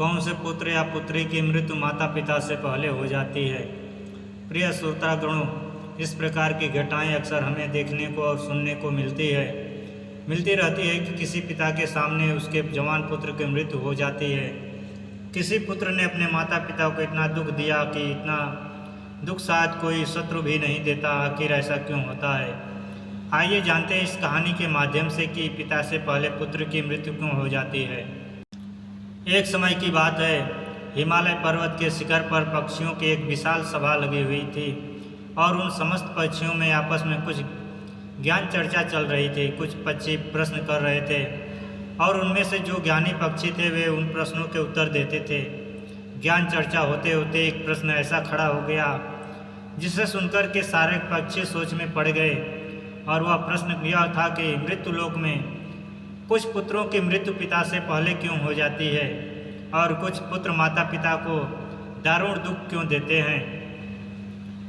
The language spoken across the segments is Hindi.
कौन से पुत्र या पुत्री की मृत्यु माता पिता से पहले हो जाती है। प्रिय श्रोतागणों, इस प्रकार की घटनाएं अक्सर हमें देखने को और सुनने को मिलती रहती है कि किसी पिता के सामने उसके जवान पुत्र की मृत्यु हो जाती है। किसी पुत्र ने अपने माता पिता को इतना दुख दिया कि इतना दुख शायद कोई शत्रु भी नहीं देता। आखिर ऐसा क्यों होता है? आइए जानते हैं इस कहानी के माध्यम से कि पिता से पहले पुत्र की मृत्यु क्यों हो जाती है। एक समय की बात है, हिमालय पर्वत के शिखर पर पक्षियों की एक विशाल सभा लगी हुई थी और उन समस्त पक्षियों में आपस में कुछ ज्ञान चर्चा चल रही थी। कुछ पक्षी प्रश्न कर रहे थे और उनमें से जो ज्ञानी पक्षी थे वे उन प्रश्नों के उत्तर देते थे। ज्ञान चर्चा होते होते एक प्रश्न ऐसा खड़ा हो गया जिसे सुनकर के सारे पक्षी सोच में पड़ गए और वह प्रश्न यह था कि मृत्यु लोक में कुछ पुत्रों की मृत्यु पिता से पहले क्यों हो जाती है और कुछ पुत्र माता पिता को दारुण दुख क्यों देते हैं।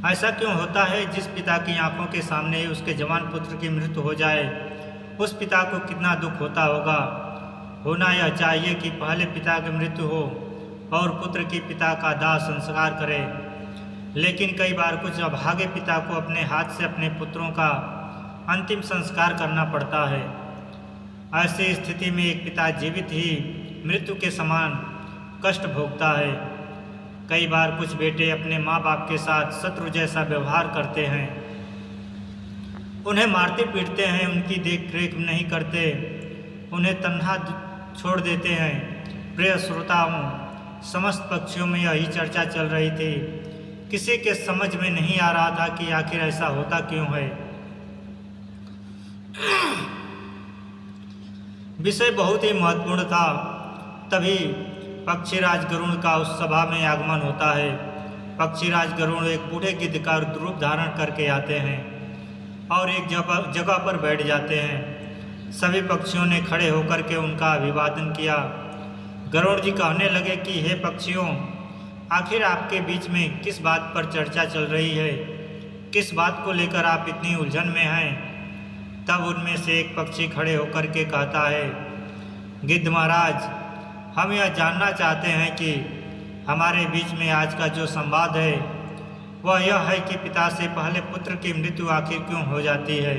ऐसा क्यों होता है? जिस पिता की आंखों के सामने ही उसके जवान पुत्र की मृत्यु हो जाए, उस पिता को कितना दुख होता होगा। होना यह चाहिए कि पहले पिता की मृत्यु हो और पुत्र की पिता का दाह संस्कार करे, लेकिन कई बार कुछ अभागे पिता को अपने हाथ से अपने पुत्रों का अंतिम संस्कार करना पड़ता है। ऐसी स्थिति में एक पिता जीवित ही मृत्यु के समान कष्ट भोगता है। कई बार कुछ बेटे अपने माँ बाप के साथ शत्रु जैसा व्यवहार करते हैं, उन्हें मारते पीटते हैं, उनकी देख रेख नहीं करते, उन्हें तन्हा छोड़ देते हैं। प्रिय श्रोताओं, समस्त पक्षियों में यही चर्चा चल रही थी। किसी के समझ में नहीं आ रहा था कि आखिर ऐसा होता क्यों है। विषय बहुत ही महत्वपूर्ण था। तभी पक्षीराज गरुड़ का उस सभा में आगमन होता है। पक्षीराज गरुड़ एक बूढ़े गिद्ध का रूप धारण करके आते हैं और एक जगह पर बैठ जाते हैं। सभी पक्षियों ने खड़े होकर के उनका अभिवादन किया। गरुड़ जी कहने लगे कि हे पक्षियों, आखिर आपके बीच में किस बात पर चर्चा चल रही है, किस बात को लेकर आप इतनी उलझन में हैं। तब उनमें से एक पक्षी खड़े होकर के कहता है, गिद्ध महाराज, हम यह जानना चाहते हैं कि हमारे बीच में आज का जो संवाद है वह यह है कि पिता से पहले पुत्र की मृत्यु आखिर क्यों हो जाती है।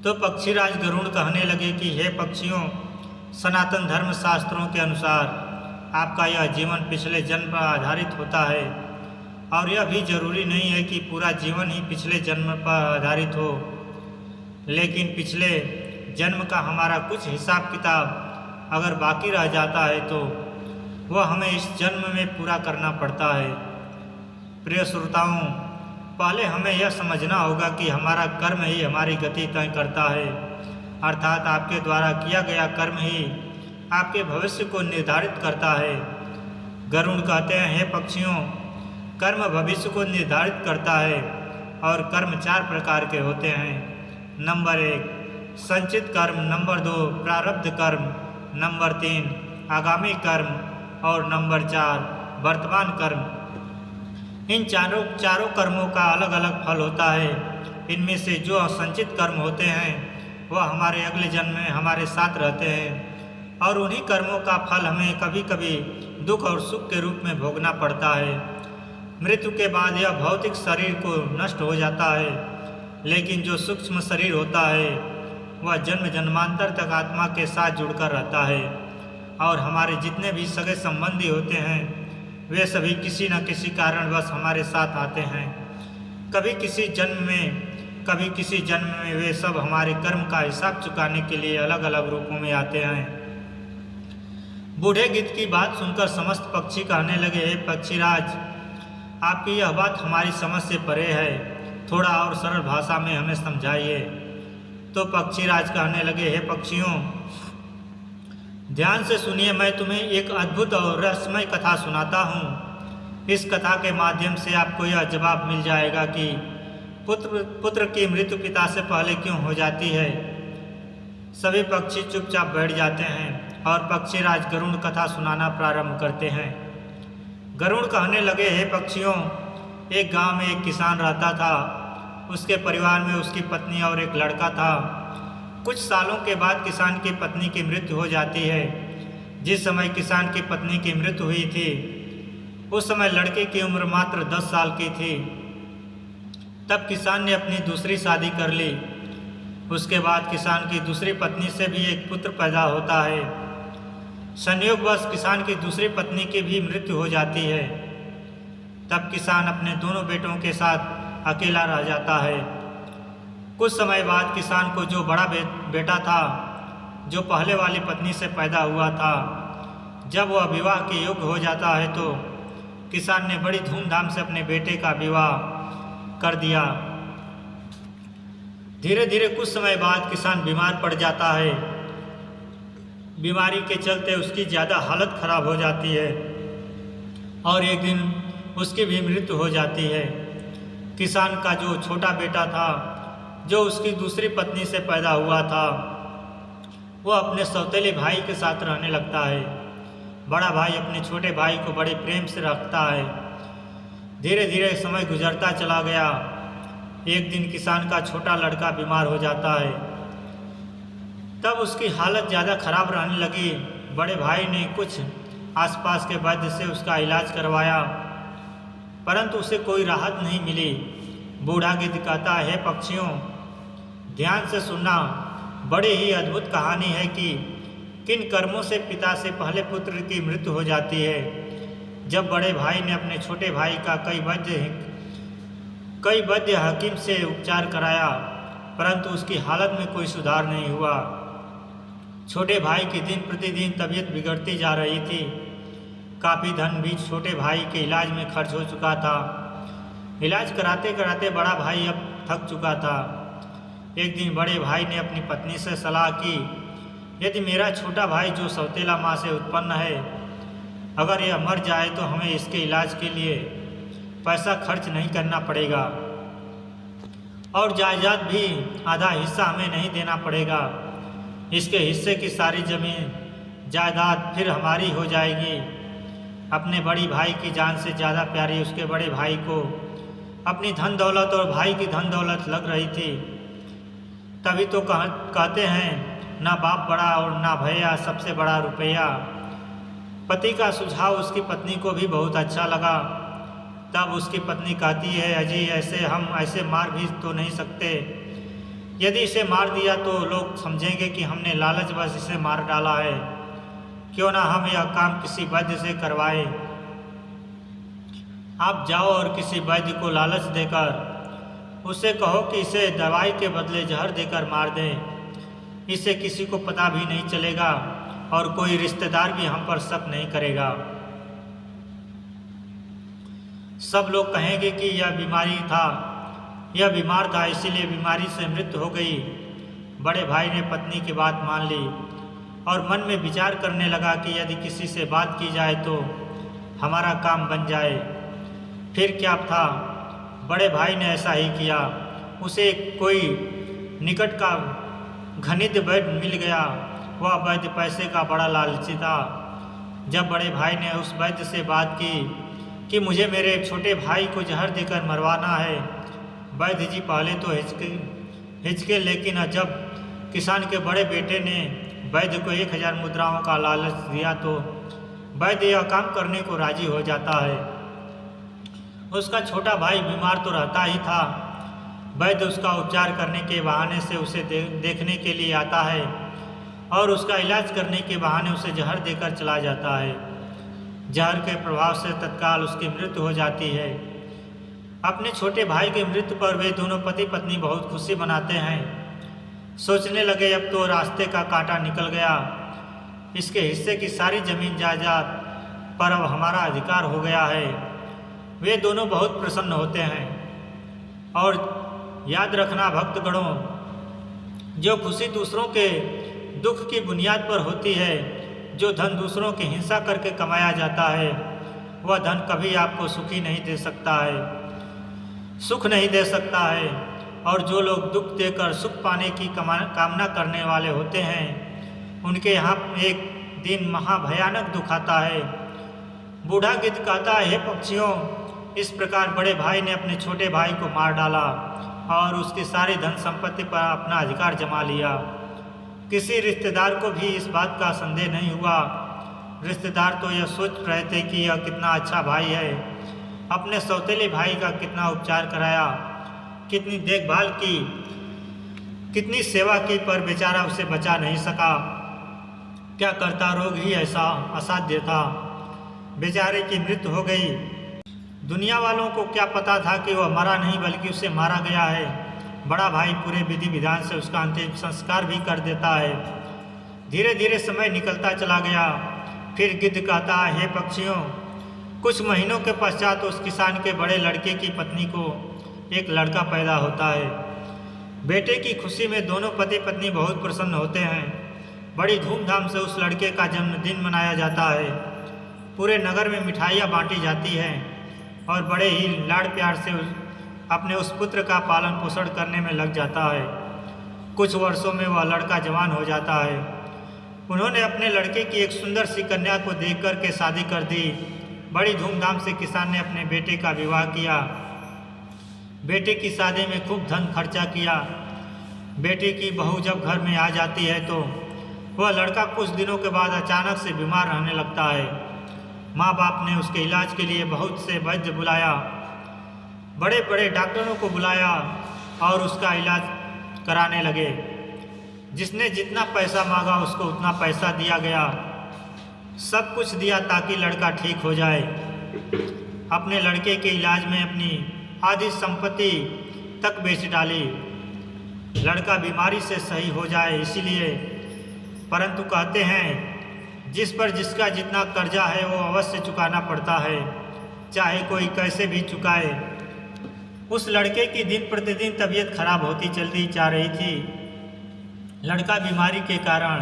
तो पक्षीराज गरुड़ कहने लगे कि हे पक्षियों, सनातन धर्म शास्त्रों के अनुसार आपका यह जीवन पिछले जन्म पर आधारित होता है और यह भी जरूरी नहीं है कि पूरा जीवन ही पिछले जन्म पर आधारित हो, लेकिन पिछले जन्म का हमारा कुछ हिसाब किताब अगर बाकी रह जाता है तो वह हमें इस जन्म में पूरा करना पड़ता है। प्रिय श्रोताओं, पहले हमें यह समझना होगा कि हमारा कर्म ही हमारी गति तय करता है, अर्थात आपके द्वारा किया गया कर्म ही आपके भविष्य को निर्धारित करता है। गरुड़ कहते हैं, हे पक्षियों, कर्म भविष्य को निर्धारित करता है और कर्म 4 प्रकार के होते हैं। नंबर 1 संचित कर्म, नंबर 2 प्रारब्ध कर्म, नंबर 3 आगामी कर्म और नंबर 4 वर्तमान कर्म। इन चारों कर्मों का अलग अलग फल होता है। इनमें से जो संचित कर्म होते हैं वह हमारे अगले जन्म में हमारे साथ रहते हैं और उन्हीं कर्मों का फल हमें कभी कभी दुख और सुख के रूप में भोगना पड़ता है। मृत्यु के बाद यह भौतिक शरीर को नष्ट हो जाता है, लेकिन जो सूक्ष्म शरीर होता है वह जन्म जन्मांतर तक आत्मा के साथ जुड़कर रहता है और हमारे जितने भी सगे संबंधी होते हैं वे सभी किसी न किसी कारणवश हमारे साथ आते हैं। कभी किसी जन्म में, कभी किसी जन्म में वे सब हमारे कर्म का हिसाब चुकाने के लिए अलग अलग रूपों में आते हैं। बूढ़े गिद्ध की बात सुनकर समस्त पक्षी कहने लगे, हे पक्षीराज, आपकी यह बात हमारी समझ से परे है, थोड़ा और सरल भाषा में हमें समझाइए। तो पक्षीराज कहने लगे, हे पक्षियों, ध्यान से सुनिए, मैं तुम्हें एक अद्भुत और रहस्यमय कथा सुनाता हूँ। इस कथा के माध्यम से आपको यह जवाब मिल जाएगा कि पुत्र की मृत्यु पिता से पहले क्यों हो जाती है। सभी पक्षी चुपचाप बैठ जाते हैं और पक्षीराज गरुड़ कथा सुनाना प्रारंभ करते हैं। गरुड़ कहने लगे, हे पक्षियों, एक गांव में एक किसान रहता था। उसके परिवार में उसकी पत्नी और एक लड़का था। कुछ सालों के बाद किसान की पत्नी की मृत्यु हो जाती है। जिस समय किसान की पत्नी की मृत्यु हुई थी उस समय लड़के की उम्र मात्र 10 साल की थी। तब किसान ने अपनी दूसरी शादी कर ली। उसके बाद किसान की दूसरी पत्नी से भी एक पुत्र पैदा होता है। संयोगवश किसान की दूसरी पत्नी की भी मृत्यु हो जाती है। तब किसान अपने दोनों बेटों के साथ अकेला रह जाता है। कुछ समय बाद किसान को जो बड़ा बेटा था, जो पहले वाली पत्नी से पैदा हुआ था, जब वह विवाह के योग्य हो जाता है तो किसान ने बड़ी धूमधाम से अपने बेटे का विवाह कर दिया। धीरे धीरे कुछ समय बाद किसान बीमार पड़ जाता है। बीमारी के चलते उसकी ज़्यादा हालत खराब हो जाती है और एक दिन उसकी भी मृत्यु हो जाती है। किसान का जो छोटा बेटा था, जो उसकी दूसरी पत्नी से पैदा हुआ था, वह अपने सौतेले भाई के साथ रहने लगता है। बड़ा भाई अपने छोटे भाई को बड़े प्रेम से रखता है। धीरे धीरे समय गुजरता चला गया। एक दिन किसान का छोटा लड़का बीमार हो जाता है। तब उसकी हालत ज़्यादा खराब रहने लगी। बड़े भाई ने कुछ आसपास के वैद्य से उसका इलाज करवाया, परंतु उसे कोई राहत नहीं मिली। बूढ़ा गिद्ध कहता है, पक्षियों ध्यान से सुनना, बड़ी ही अद्भुत कहानी है कि किन कर्मों से पिता से पहले पुत्र की मृत्यु हो जाती है। जब बड़े भाई ने अपने छोटे भाई का कई वैद्य हकीम से उपचार कराया, परंतु उसकी हालत में कोई सुधार नहीं हुआ। छोटे भाई की दिन प्रतिदिन तबीयत बिगड़ती जा रही थी। काफ़ी धन भी छोटे भाई के इलाज में खर्च हो चुका था। इलाज कराते कराते बड़ा भाई अब थक चुका था। एक दिन बड़े भाई ने अपनी पत्नी से सलाह की, यदि मेरा छोटा भाई जो सौतेला माँ से उत्पन्न है, अगर यह मर जाए तो हमें इसके इलाज के लिए पैसा खर्च नहीं करना पड़ेगा और जायदाद भी आधा हिस्सा हमें नहीं देना पड़ेगा। इसके हिस्से की सारी ज़मीन जायदाद फिर हमारी हो जाएगी। अपने बड़ी भाई की जान से ज़्यादा प्यारी उसके बड़े भाई को अपनी धन दौलत और भाई की धन दौलत लग रही थी। तभी तो कहते हैं, ना बाप बड़ा और ना भैया, सबसे बड़ा रुपया। पति का सुझाव उसकी पत्नी को भी बहुत अच्छा लगा। तब उसकी पत्नी कहती है, अजी हम ऐसे मार भी तो नहीं सकते। यदि इसे मार दिया तो लोग समझेंगे कि हमने लालचवश इसे मार डाला है। क्यों ना हम यह काम किसी वैद्य से करवाएं। आप जाओ और किसी वैद्य को लालच देकर उससे कहो कि इसे दवाई के बदले जहर देकर मार दें। इससे किसी को पता भी नहीं चलेगा और कोई रिश्तेदार भी हम पर शक नहीं करेगा। सब लोग कहेंगे कि यह बीमार था इसीलिए बीमारी से मृत्यु हो गई। बड़े भाई ने पत्नी की बात मान ली और मन में विचार करने लगा कि यदि किसी से बात की जाए तो हमारा काम बन जाए। फिर क्या था, बड़े भाई ने ऐसा ही किया। उसे कोई निकट का घनित वैद्य मिल गया। वह वैद्य पैसे का बड़ा लालची था। जब बड़े भाई ने उस वैद्य से बात की कि मुझे मेरे छोटे भाई को जहर देकर मरवाना है, वैद्य जी पहले तो हिचके, लेकिन जब किसान के बड़े बेटे ने वैद्य को 1000 मुद्राओं का लालच दिया तो वैद्य यह काम करने को राजी हो जाता है। उसका छोटा भाई बीमार तो रहता ही था। वैद्य उसका उपचार करने के बहाने से उसे देखने के लिए आता है और उसका इलाज करने के बहाने उसे जहर देकर चला जाता है। जहर के प्रभाव से तत्काल उसकी मृत्यु हो जाती है। अपने छोटे भाई की मृत्यु पर वे दोनों पति पत्नी बहुत खुशी मनाते हैं। सोचने लगे, अब तो रास्ते का कांटा निकल गया। इसके हिस्से की सारी जमीन जायदाद पर अब हमारा अधिकार हो गया है। वे दोनों बहुत प्रसन्न होते हैं। और याद रखना भक्तगणों, जो खुशी दूसरों के दुख की बुनियाद पर होती है, जो धन दूसरों की हिंसा करके कमाया जाता है, वह धन कभी आपको सुखी नहीं दे सकता है, सुख नहीं दे सकता है। और जो लोग दुख देकर सुख पाने की कामना करने वाले होते हैं, उनके यहाँ एक दिन महाभयानक दुख आता है। बूढ़ा गिद्ध कहता है, हे पक्षियों, इस प्रकार बड़े भाई ने अपने छोटे भाई को मार डाला और उसकी सारी धन संपत्ति पर अपना अधिकार जमा लिया। किसी रिश्तेदार को भी इस बात का संदेह नहीं हुआ रिश्तेदार तो यह सोच रहे थे कि यह कितना अच्छा भाई है, अपने सौतेले भाई का कितना उपचार कराया, कितनी देखभाल की, कितनी सेवा की, पर बेचारा उसे बचा नहीं सका। क्या करता, रोग ही ऐसा असाध्य था, बेचारे की मृत्यु हो गई। दुनिया वालों को क्या पता था कि वह मरा नहीं बल्कि उसे मारा गया है। बड़ा भाई पूरे विधि विधान से उसका अंतिम संस्कार भी कर देता है। धीरे धीरे समय निकलता चला गया। फिर गिद्ध कहता है, हे पक्षियों, कुछ महीनों के पश्चात उस किसान के बड़े लड़के की पत्नी को एक लड़का पैदा होता है। बेटे की खुशी में दोनों पति पत्नी बहुत प्रसन्न होते हैं। बड़ी धूमधाम से उस लड़के का जन्मदिन मनाया जाता है। पूरे नगर में मिठाइयाँ बांटी जाती हैं और बड़े ही लाड़ प्यार से अपने उस पुत्र का पालन पोषण करने में लग जाता है। कुछ वर्षों में वह लड़का जवान हो जाता है। उन्होंने अपने लड़के की एक सुंदर सी कन्या को देख कर के शादी कर दी। बड़ी धूमधाम से किसान ने अपने बेटे का विवाह किया। बेटे की शादी में खूब धन खर्चा किया। बेटे की बहू जब घर में आ जाती है तो वह लड़का कुछ दिनों के बाद अचानक से बीमार रहने लगता है। माँ बाप ने उसके इलाज के लिए बहुत से वैद्य बुलाया, बड़े बड़े डॉक्टरों को बुलाया और उसका इलाज कराने लगे। जिसने जितना पैसा मांगा उसको उतना पैसा दिया गया। सब कुछ दिया ताकि लड़का ठीक हो जाए। अपने लड़के के इलाज में अपनी आधी संपत्ति तक बेच डाली, लड़का बीमारी से सही हो जाए इसीलिए। परंतु कहते हैं, जिस पर जिसका जितना कर्जा है वो अवश्य चुकाना पड़ता है, चाहे कोई कैसे भी चुकाए। उस लड़के की दिन प्रतिदिन तबीयत खराब होती चलती जा रही थी। लड़का बीमारी के कारण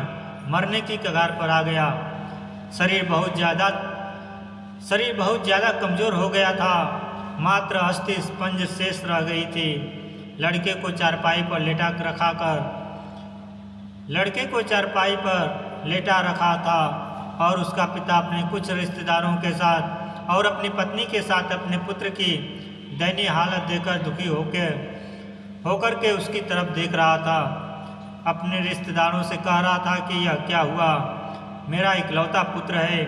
मरने की कगार पर आ गया। शरीर बहुत ज़्यादा कमज़ोर हो गया था। मात्र अस्थि स्पंज शेष रह गई थी। लड़के को चारपाई पर लेटा रखा था और उसका पिता अपने कुछ रिश्तेदारों के साथ और अपनी पत्नी के साथ अपने पुत्र की दयनीय हालत देखकर दुखी होकर के उसकी तरफ देख रहा था। अपने रिश्तेदारों से कह रहा था कि यह क्या हुआ, मेरा इकलौता पुत्र है,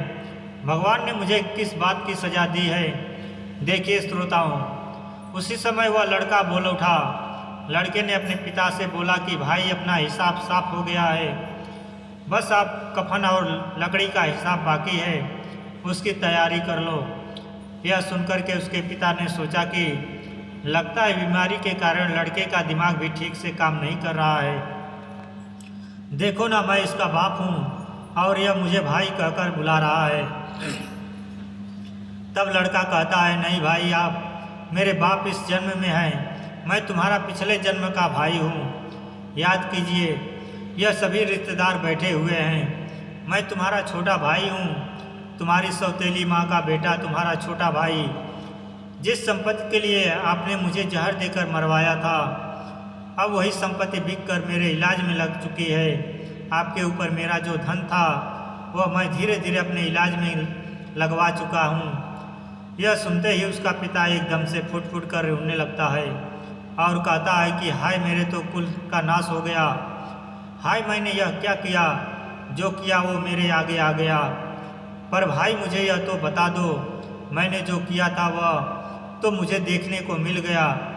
भगवान ने मुझे किस बात की सज़ा दी है। देखिए श्रोताओं, उसी समय वह लड़का बोल उठा। लड़के ने अपने पिता से बोला कि भाई, अपना हिसाब साफ हो गया है, बस आप कफन और लकड़ी का हिसाब बाकी है, उसकी तैयारी कर लो। यह सुनकर के उसके पिता ने सोचा कि लगता है बीमारी के कारण लड़के का दिमाग भी ठीक से काम नहीं कर रहा है। देखो ना, मैं इसका बाप हूँ और यह मुझे भाई कहकर बुला रहा है। तब लड़का कहता है, नहीं भाई, आप मेरे बाप इस जन्म में हैं, मैं तुम्हारा पिछले जन्म का भाई हूँ। याद कीजिए, यह सभी रिश्तेदार बैठे हुए हैं। मैं तुम्हारा छोटा भाई हूँ, तुम्हारी सौतेली माँ का बेटा, तुम्हारा छोटा भाई। जिस संपत्ति के लिए आपने मुझे जहर देकर मरवाया था, अब वही संपत्ति बिककर मेरे इलाज में लग चुकी है। आपके ऊपर मेरा जो धन था वह मैं धीरे धीरे अपने इलाज में लगवा चुका हूँ। यह सुनते ही उसका पिता एकदम से फुट फुट कर रोने लगता है और कहता है कि हाय, मेरे तो कुल का नाश हो गया। हाय, मैंने यह क्या किया, जो किया वो मेरे आगे आ गया। पर भाई, मुझे यह तो बता दो, मैंने जो किया था वह तो मुझे देखने को मिल गया,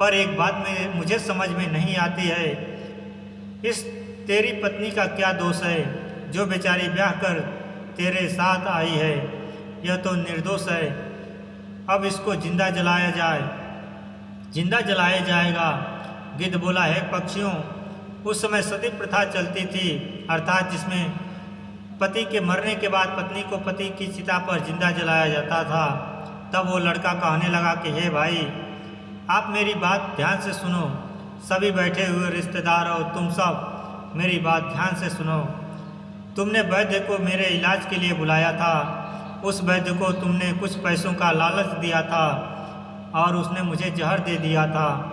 पर एक बात में मुझे समझ में नहीं आती है, इस तेरी पत्नी का क्या दोष है जो बेचारी ब्याह कर तेरे साथ आई है। यह तो निर्दोष है। अब इसको जिंदा जलाया जाएगा। गिद्ध बोला, है पक्षियों, उस समय सती प्रथा चलती थी, अर्थात जिसमें पति के मरने के बाद पत्नी को पति की चिता पर जिंदा जलाया जाता था। तब वो लड़का कहने लगा कि हे भाई, आप मेरी बात ध्यान से सुनो। सभी बैठे हुए रिश्तेदार और तुम सब मेरी बात ध्यान से सुनो। तुमने वैद्य को मेरे इलाज के लिए बुलाया था। उस वैद्य को तुमने कुछ पैसों का लालच दिया था और उसने मुझे जहर दे दिया था।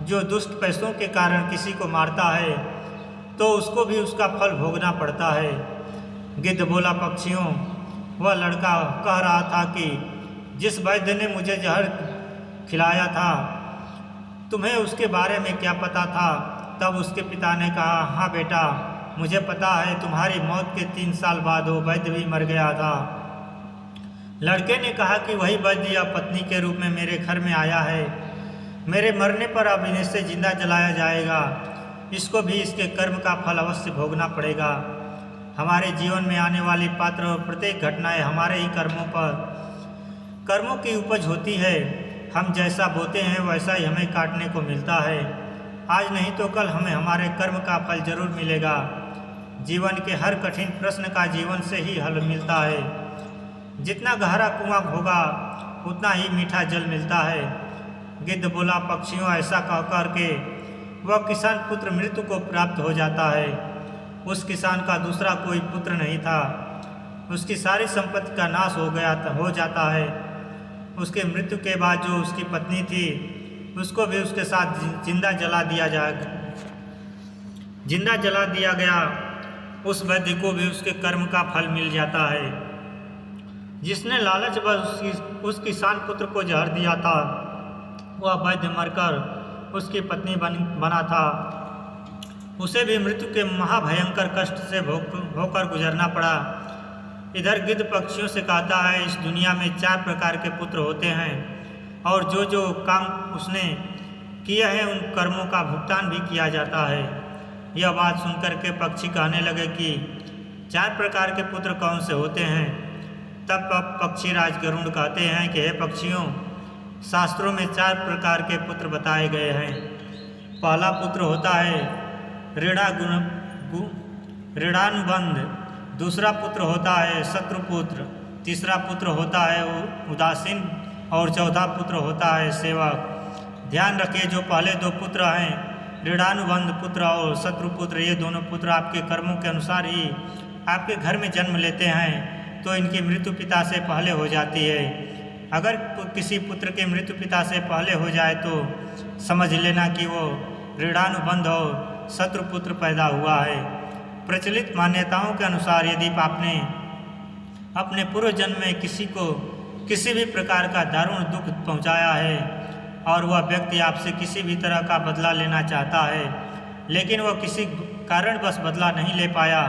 जो दुष्ट पैसों के कारण किसी को मारता है तो उसको भी उसका फल भोगना पड़ता है। गिद्ध बोला, पक्षियों, वह लड़का कह रहा था कि जिस वैद्य ने मुझे जहर खिलाया था, तुम्हें उसके बारे में क्या पता था। तब उसके पिता ने कहा, हाँ बेटा, मुझे पता है तुम्हारी मौत के 3 साल बाद वो वैद्य भी मर गया था। लड़के ने कहा कि वही वैद्य या पत्नी के रूप में मेरे घर में आया है। मेरे मरने पर अब इसे जिंदा जलाया जाएगा। इसको भी इसके कर्म का फल अवश्य भोगना पड़ेगा। हमारे जीवन में आने वाली पात्र और प्रत्येक घटनाएं हमारे ही कर्मों की उपज होती है। हम जैसा बोते हैं वैसा ही हमें काटने को मिलता है। आज नहीं तो कल हमें हमारे कर्म का फल जरूर मिलेगा। जीवन के हर कठिन प्रश्न का जीवन से ही हल मिलता है। जितना गहरा कुआं होगा उतना ही मीठा जल मिलता है। गिद्ध बोला, पक्षियों, ऐसा कह कर के वह किसान पुत्र मृत्यु को प्राप्त हो जाता है। उस किसान का दूसरा कोई पुत्र नहीं था। उसकी सारी संपत्ति का नाश हो जाता है। उसके मृत्यु के बाद जो उसकी पत्नी थी उसको भी उसके साथ जिंदा जला दिया गया। उस वैद्य को भी उसके कर्म का फल मिल जाता है। जिसने लालच उस किसान पुत्र को जहर दिया था वह वैद्य मरकर उसकी पत्नी बना था। उसे भी मृत्यु के महाभयंकर कष्ट से होकर गुजरना पड़ा। इधर गिद्ध पक्षियों से कहता है, इस दुनिया में 4 प्रकार के पुत्र होते हैं और जो काम उसने किया है उन कर्मों का भुगतान भी किया जाता है। यह बात सुनकर के पक्षी कहने लगे कि 4 प्रकार के पुत्र कौन से होते हैं। तब पक्षीराज गरुड़ कहते हैं कि हे पक्षियों, शास्त्रों में 4 प्रकार के पुत्र बताए गए हैं। पहला पुत्र होता है ऋणानुबंध, दूसरा पुत्र होता है शत्रुपुत्र, तीसरा पुत्र होता है उदासीन और चौथा पुत्र होता है सेवक। ध्यान रखिए, जो पहले 2 पुत्र हैं ऋणानुबंध पुत्र और शत्रुपुत्र, ये दोनों पुत्र आपके कर्मों के अनुसार ही आपके घर में जन्म लेते हैं तो इनकी मृत्यु पिता से पहले हो जाती है। अगर किसी पुत्र के मृत्यु पिता से पहले हो जाए तो समझ लेना कि वो ऋणानुबंध और शत्रुपुत्र पैदा हुआ है। प्रचलित मान्यताओं के अनुसार यदि आपने अपने पूर्व जन्म में किसी को किसी भी प्रकार का दारुण दुख पहुंचाया है और वह व्यक्ति आपसे किसी भी तरह का बदला लेना चाहता है, लेकिन वह किसी कारणवश बदला नहीं ले पाया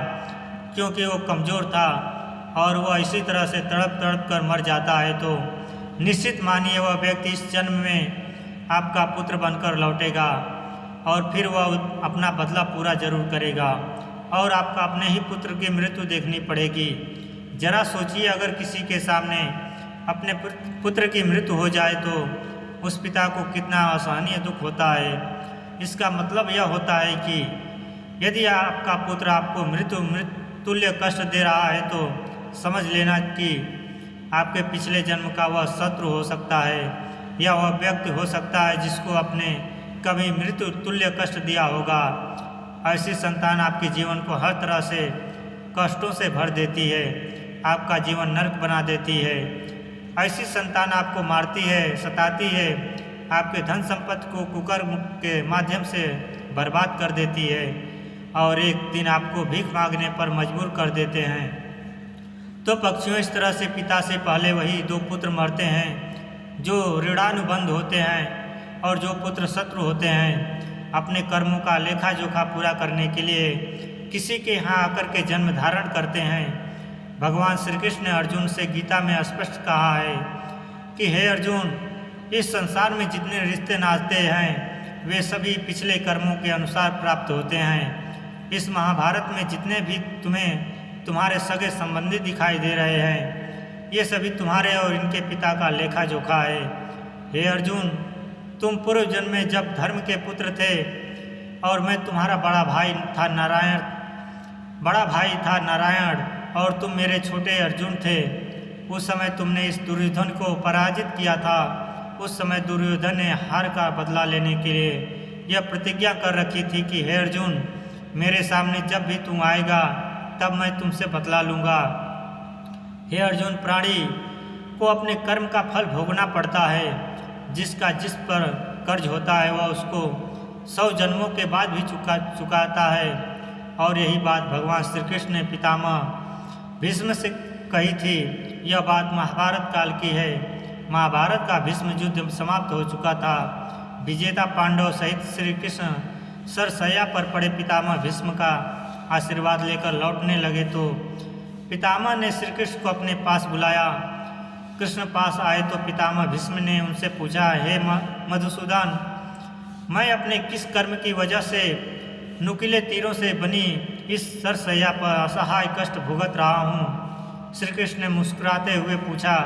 क्योंकि वो कमज़ोर था और वह इसी तरह से तड़प कर मर जाता है, तो निश्चित मानिए वह व्यक्ति इस जन्म में आपका पुत्र बनकर लौटेगा और फिर वह अपना बदला पूरा जरूर करेगा और आपका अपने ही पुत्र की मृत्यु देखनी पड़ेगी। जरा सोचिए, अगर किसी के सामने अपने पुत्र की मृत्यु हो जाए तो उस पिता को कितना असहनीय दुख होता है। इसका मतलब यह होता है कि यदि आपका पुत्र आपको मृत्यु तुल्य कष्ट दे रहा है तो समझ लेना कि आपके पिछले जन्म का वह शत्रु हो सकता है या वह व्यक्ति हो सकता है जिसको आपने कभी मृत्यु तुल्य कष्ट दिया होगा। ऐसी संतान आपके जीवन को हर तरह से कष्टों से भर देती है, आपका जीवन नरक बना देती है। ऐसी संतान आपको मारती है, सताती है, आपके धन संपत्ति को कुकर्म के माध्यम से बर्बाद कर देती है और एक दिन आपको भीख मांगने पर मजबूर कर देते हैं। तो पक्षियों, इस तरह से पिता से पहले वही 2 पुत्र मरते हैं जो ऋणानुबंध होते हैं और जो पुत्र शत्रु होते हैं। अपने कर्मों का लेखा जोखा पूरा करने के लिए किसी के यहाँ आकर के जन्म धारण करते हैं। भगवान श्री कृष्ण ने अर्जुन से गीता में स्पष्ट कहा है कि हे अर्जुन, इस संसार में जितने रिश्ते नाते हैं वे सभी पिछले कर्मों के अनुसार प्राप्त होते हैं। इस महाभारत में जितने भी तुम्हारे सगे संबंधी दिखाई दे रहे हैं ये सभी तुम्हारे और इनके पिता का लेखा जोखा है। हे अर्जुन, तुम पूर्व जन्म में जब धर्म के पुत्र थे और मैं तुम्हारा बड़ा भाई था नारायण और तुम मेरे छोटे अर्जुन थे, उस समय तुमने इस दुर्योधन को पराजित किया था। उस समय दुर्योधन ने हार का बदला लेने के लिए यह प्रतिज्ञा कर रखी थी कि हे अर्जुन, मेरे सामने जब भी तुम आएगा तब मैं तुमसे बदला लूँगा। हे अर्जुन, प्राणी को अपने कर्म का फल भोगना पड़ता है। जिसका जिस पर कर्ज होता है वह उसको 100 जन्मों के बाद भी चुकाता है। और यही बात भगवान श्री कृष्ण ने पितामह भीष्म से कही थी। यह बात महाभारत काल की है। महाभारत का भीष्म युद्ध समाप्त हो चुका था। विजेता पांडव सहित श्री कृष्ण सरसैया पर पड़े पितामह भीष्म का आशीर्वाद लेकर लौटने लगे तो पितामह ने श्री कृष्ण को अपने पास बुलाया। कृष्ण पास आए तो पितामह भीष्म ने उनसे पूछा, हे मधुसूदन, मैं अपने किस कर्म की वजह से नुकीले तीरों से बनी इस सरसैया पर असहाय कष्ट भुगत रहा हूँ। श्री कृष्ण ने मुस्कुराते हुए पूछा,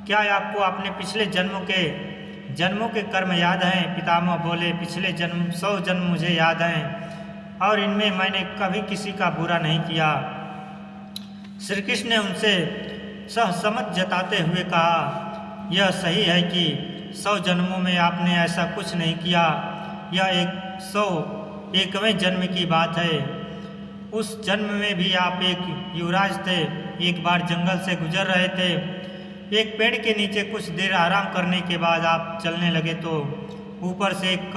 क्या आपको अपने पिछले जन्मों के कर्म याद हैं? पितामह बोले, पिछले 100 जन्म मुझे याद हैं और इनमें मैंने कभी किसी का बुरा नहीं किया। श्री कृष्ण ने उनसे सहसमझ जताते हुए कहा, यह सही है कि 100 जन्मों में आपने ऐसा कुछ नहीं किया। यह 101वें जन्म की बात है। उस जन्म में भी आप एक युवराज थे। एक बार जंगल से गुजर रहे थे। एक पेड़ के नीचे कुछ देर आराम करने के बाद आप चलने लगे तो ऊपर से एक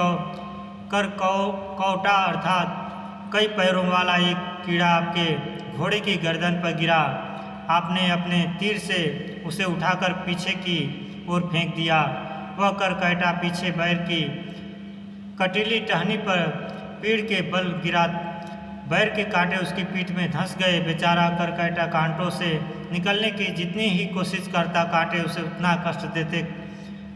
कौटा अर्थात कई पैरों वाला एक कीड़ा आपके घोड़े की गर्दन पर गिरा। आपने अपने तीर से उसे उठाकर पीछे की ओर फेंक दिया। वह करकैटा पीछे बैर की कटीली टहनी पर पेड़ के बल गिरा। बैर के कांटे उसकी पीठ में धंस गए। बेचारा करकैटा कांटों से निकलने की जितनी ही कोशिश करता, कांटे उसे उतना कष्ट देते।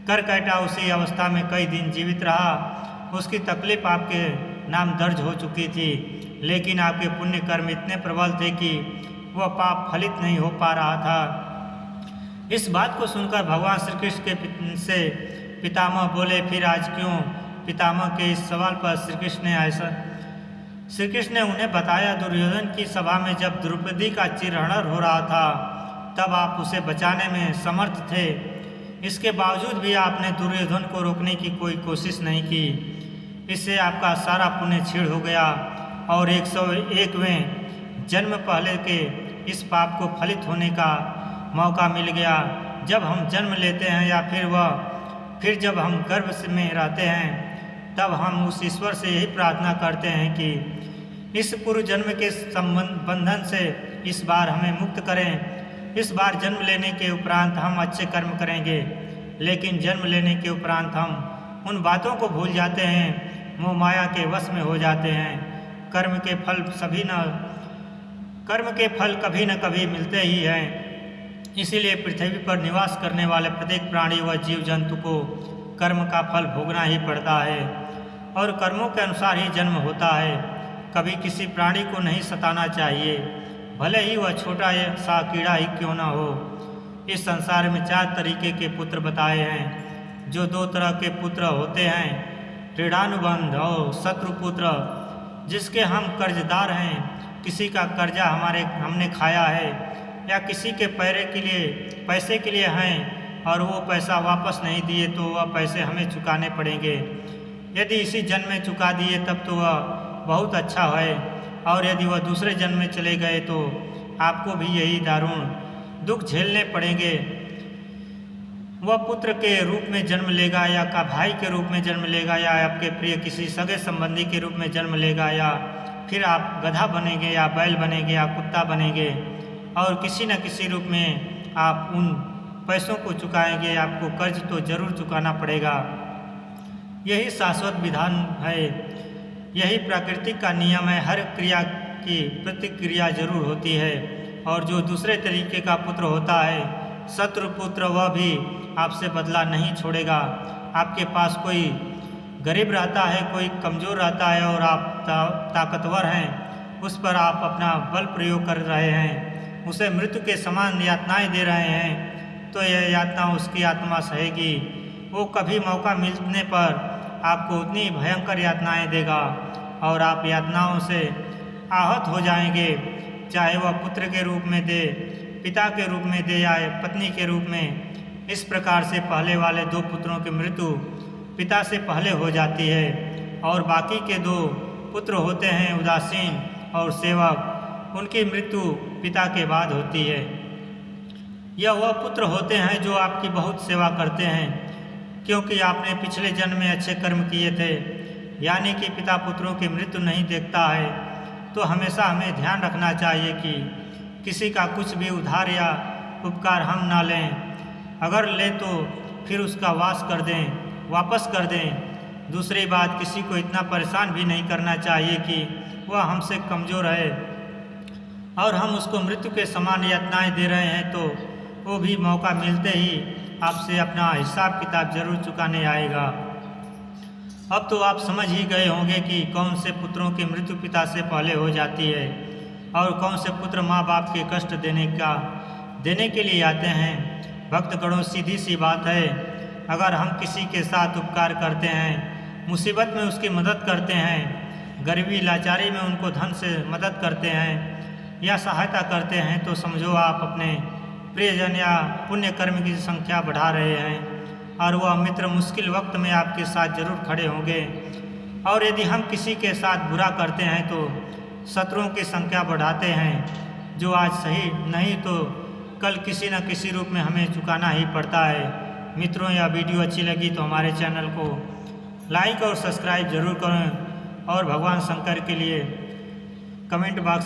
करकैटा उसी अवस्था में कई दिन जीवित रहा। उसकी तकलीफ आपके नाम दर्ज हो चुकी थी, लेकिन आपके पुण्य कर्म इतने प्रबल थे कि वह पाप फलित नहीं हो पा रहा था। इस बात को सुनकर भगवान श्री कृष्ण के से पितामह बोले, फिर आज क्यों? पितामह के इस सवाल पर श्री कृष्ण ने उन्हें बताया, दुर्योधन की सभा में जब द्रौपदी का चिरहरण हो रहा था तब आप उसे बचाने में समर्थ थे। इसके बावजूद भी आपने दुर्योधन को रोकने की कोई कोशिश नहीं की। इससे आपका सारा पुण्य छीड़ हो गया और 101वें जन्म पहले के इस पाप को फलित होने का मौका मिल गया। जब हम जन्म लेते हैं या फिर जब हम गर्भ में रहते हैं, तब हम उस ईश्वर से यही प्रार्थना करते हैं कि इस पूर्व जन्म के बंधन से इस बार हमें मुक्त करें। इस बार जन्म लेने के उपरांत हम अच्छे कर्म करेंगे, लेकिन जन्म लेने के उपरांत हम उन बातों को भूल जाते हैं, मोह माया के वश में हो जाते हैं। कर्म के फल कभी न कभी मिलते ही हैं। इसीलिए पृथ्वी पर निवास करने वाले प्रत्येक प्राणी व जीव जंतु को कर्म का फल भोगना ही पड़ता है और कर्मों के अनुसार ही जन्म होता है। कभी किसी प्राणी को नहीं सताना चाहिए, भले ही वह छोटा सा कीड़ा ही क्यों न हो। इस संसार में 4 तरीके के पुत्र बताए हैं। जो 2 तरह के पुत्र होते हैं, ऋणानुबंध और शत्रुपुत्र, जिसके हम कर्जदार हैं। किसी का कर्जा हमने खाया है या किसी के पैसे के लिए हैं और वो पैसा वापस नहीं दिए तो वह पैसे हमें चुकाने पड़ेंगे। यदि इसी जन्म में चुका दिए तब तो वह बहुत अच्छा है, और यदि वह दूसरे जन्म में चले गए तो आपको भी यही दारुण दुख झेलने पड़ेंगे। वह पुत्र के रूप में जन्म लेगा या का भाई के रूप में जन्म लेगा या आपके प्रिय किसी सगे संबंधी के रूप में जन्म लेगा, या फिर आप गधा बनेंगे या बैल बनेंगे या कुत्ता बनेंगे, और किसी न किसी रूप में आप उन पैसों को चुकाएंगे। आपको कर्ज तो जरूर चुकाना पड़ेगा। यही शाश्वत विधान है, यही प्रकृति का नियम है। हर क्रिया की प्रतिक्रिया जरूर होती है। और जो दूसरे तरीके का पुत्र होता है, शत्रु पुत्र, वह भी आपसे बदला नहीं छोड़ेगा। आपके पास कोई गरीब रहता है, कोई कमज़ोर रहता है और आप ताकतवर हैं, उस पर आप अपना बल प्रयोग कर रहे हैं, उसे मृत्यु के समान यातनाएं दे रहे हैं, तो यह यातना उसकी आत्मा सहेगी। वो कभी मौका मिलने पर आपको उतनी भयंकर यातनाएं देगा और आप यातनाओं से आहत हो जाएंगे, चाहे वह पुत्र के रूप में दे, पिता के रूप में दे या पत्नी के रूप में। इस प्रकार से पहले वाले 2 पुत्रों की मृत्यु पिता से पहले हो जाती है और बाकी के 2 पुत्र होते हैं उदासीन और सेवक, उनकी मृत्यु पिता के बाद होती है। यह वह पुत्र होते हैं जो आपकी बहुत सेवा करते हैं, क्योंकि आपने पिछले जन्म में अच्छे कर्म किए थे। यानी कि पिता पुत्रों की मृत्यु नहीं देखता है। तो हमेशा हमें ध्यान रखना चाहिए कि किसी का कुछ भी उधार या उपकार हम ना लें। अगर लें तो फिर उसका वापस कर दें। दूसरी बात, किसी को इतना परेशान भी नहीं करना चाहिए कि वह हमसे कमज़ोर है और हम उसको मृत्यु के समान यातनाएं दे रहे हैं, तो वो भी मौका मिलते ही आपसे अपना हिसाब किताब जरूर चुकाने आएगा। अब तो आप समझ ही गए होंगे कि कौन से पुत्रों की मृत्यु पिता से पहले हो जाती है और कौन से पुत्र माँ बाप के कष्ट देने के लिए आते हैं। भक्तगणों, सीधी सी बात है, अगर हम किसी के साथ उपकार करते हैं, मुसीबत में उसकी मदद करते हैं, गरीबी लाचारी में उनको धन से मदद करते हैं या सहायता करते हैं, तो समझो आप अपने प्रियजन या पुण्य कर्म की संख्या बढ़ा रहे हैं और वह मित्र मुश्किल वक्त में आपके साथ जरूर खड़े होंगे। और यदि हम किसी के साथ बुरा करते हैं तो शत्रुओं की संख्या बढ़ाते हैं, जो आज सही नहीं तो कल किसी न किसी रूप में हमें चुकाना ही पड़ता है। मित्रों, यह वीडियो अच्छी लगी तो हमारे चैनल को लाइक और सब्सक्राइब जरूर करें और भगवान शंकर के लिए कमेंट बॉक्स